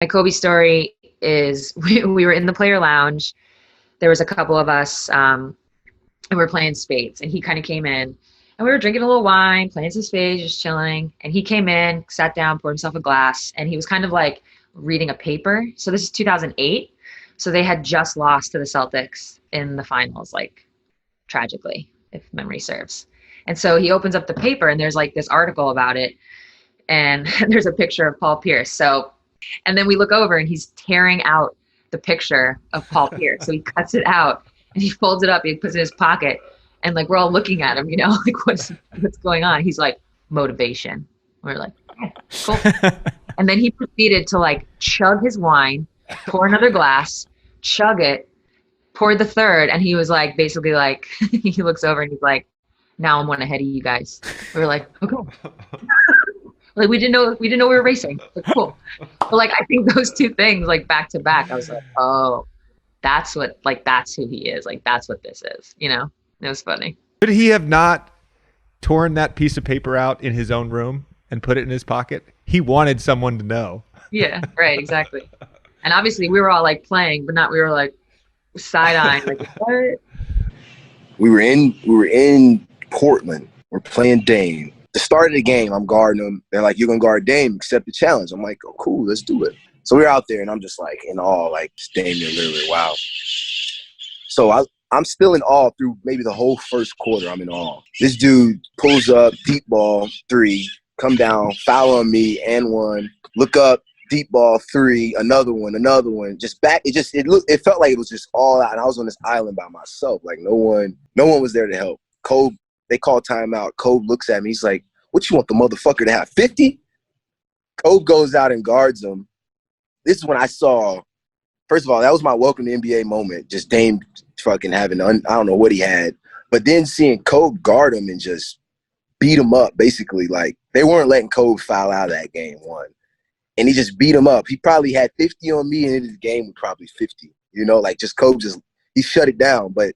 My Kobe story is we were in the player lounge. There was a couple of us, and we were playing spades. And he kind of came in, and we were drinking a little wine, playing some spades, just chilling. And he came in, sat down, poured himself a glass, and he was kind of like reading a paper. So this is 2008. So they had just lost to the Celtics in the finals, like tragically, if memory serves. And so he opens up the paper, and there's like this article about it. And there's a picture of Paul Pierce. So, and then we look over, and he's tearing out the picture of Paul Pierce. So he cuts it out, and he folds it up, he puts it in his pocket, and like we're all looking at him, like what's going on? He's like, motivation. We're like, okay, cool. And then he proceeded to like chug his wine, pour another glass, chug it, poured the third, and he was like, basically like, he looks over and he's like, now I'm one ahead of you guys. We were like, okay. Like we didn't know we were racing. Like, cool. But like I think those two things like back to back, I was like, oh, that's who he is. Like that's what this is, It was funny. Could he have not torn that piece of paper out in his own room and put it in his pocket? He wanted someone to know. Yeah, right, exactly. And obviously we were all like playing, but we were like side-eyeing, like what? We were in Portland. We're playing Dame. The start of the game, I'm guarding them. They're like, you're going to guard Dame, accept the challenge. I'm like, oh, cool, let's do it. So we're out there, and I'm just like in awe, like Damian Lillard, wow. So I'm still in awe through maybe the whole first quarter. I'm in awe. This dude pulls up, deep ball, 3, come down, foul on me, and 1. Look up, deep ball, 3, another one. Just back. It felt like it was just all out, and I was on this island by myself. Like no one was there to help. Kobe, they call timeout. Kobe looks at me. He's like, what you want the motherfucker to have, 50? Kobe goes out and guards him. This is when I saw, first of all, that was my welcome to NBA moment. Just Dame fucking having, I don't know what he had. But then seeing Kobe guard him and just beat him up, basically. Like, they weren't letting Kobe foul out of that game, 1. And he just beat him up. He probably had 50 on me, and his game was probably 50. Like just Kobe he shut it down. But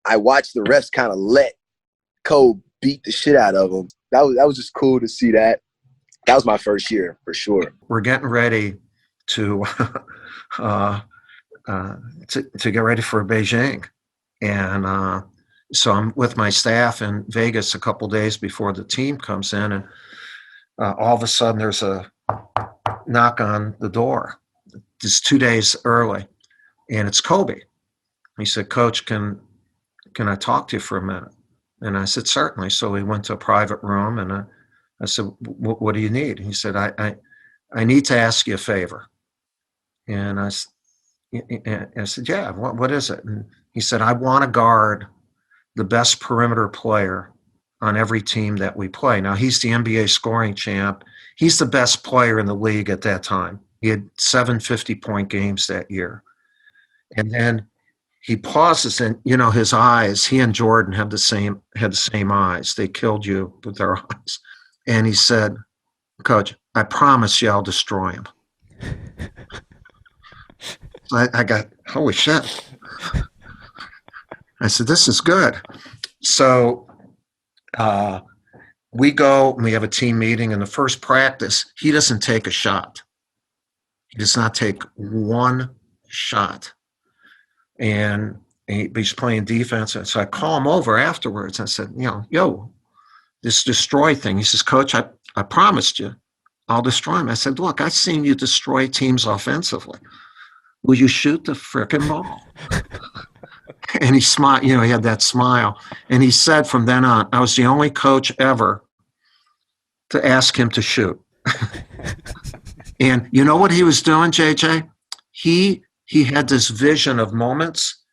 I watched the refs kind of let Kobe beat the shit out of him. That was just cool to see that. That was my first year for sure. We're getting ready to get ready for Beijing, and so I'm with my staff in Vegas a couple days before the team comes in, and all of a sudden there's a knock on the door. It's 2 days early, and it's Kobe. He said, "Coach, can I talk to you for a minute?" And I said, certainly. So we went to a private room, and I said, what do you need? He said, I need to ask you a favor. And I said, yeah, what is it? And he said, I want to guard the best perimeter player on every team that we play. Now, he's the NBA scoring champ. He's the best player in the league at that time. He had 7 50-point games that year. And then he pauses, and his eyes. He and Jordan had the same eyes. They killed you with their eyes. And he said, "Coach, I promise you, I'll destroy him." So I got, holy shit! I said, "This is good." So we go. And we have a team meeting. In the first practice, he doesn't take a shot. He does not take one shot. And he's playing defense. And so I call him over afterwards. I said, yo, this destroy thing. He says, "Coach, I promised you I'll destroy him." I said, "Look, I've seen you destroy teams offensively. Will you shoot the frickin' ball?" And he smiled, he had that smile. And he said from then on, I was the only coach ever to ask him to shoot. And you know what he was doing, JJ? He had this vision of moments.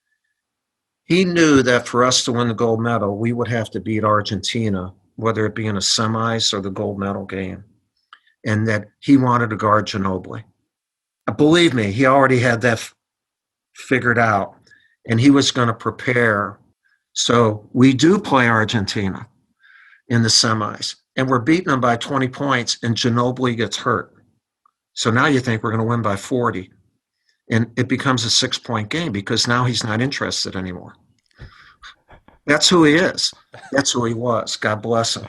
He knew that for us to win the gold medal, we would have to beat Argentina, whether it be in a semis or the gold medal game, and that he wanted to guard Ginobili. Believe me, he already had that figured out, and he was going to prepare. So we do play Argentina in the semis, and we're beating them by 20 points, and Ginobili gets hurt. So now you think we're going to win by 40. And it becomes a 6-point game because now he's not interested anymore. That's who he is. That's who he was. God bless him.